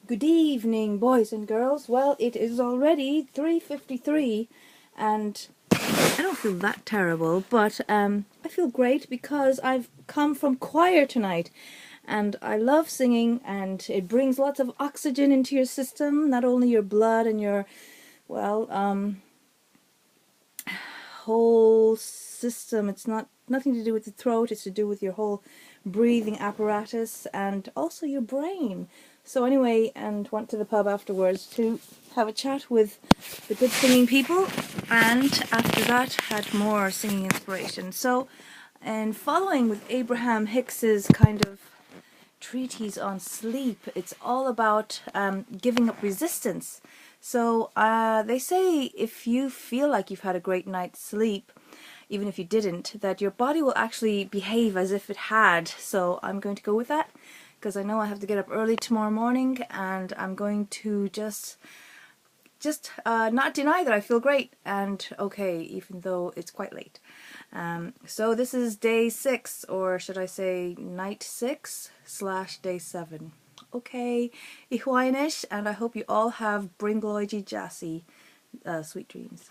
Good evening, boys and girls. Well, it is already 3:53 and I don't feel that terrible, but I feel great because I've come from choir tonight and I love singing and it brings lots of oxygen into your system, not only your blood and your, well, whole system. It's nothing to do with the throat, it's to do with your whole breathing apparatus and also your brain. So anyway, and went to the pub afterwards to have a chat with the good singing people, and after that had more singing inspiration. So, and following with Abraham Hicks's kind of treatise on sleep, it's all about giving up resistance. So they say if you feel like you've had a great night's sleep, even if you didn't, that your body will actually behave as if it had. So I'm going to go with that because I know I have to get up early tomorrow morning, and I'm going to just not deny that I feel great and okay, even though it's quite late. So this is day 6, or should I say night 6 / day 7. Okay, Ihuainish, and I hope you all have Bringloigi Jassy sweet dreams.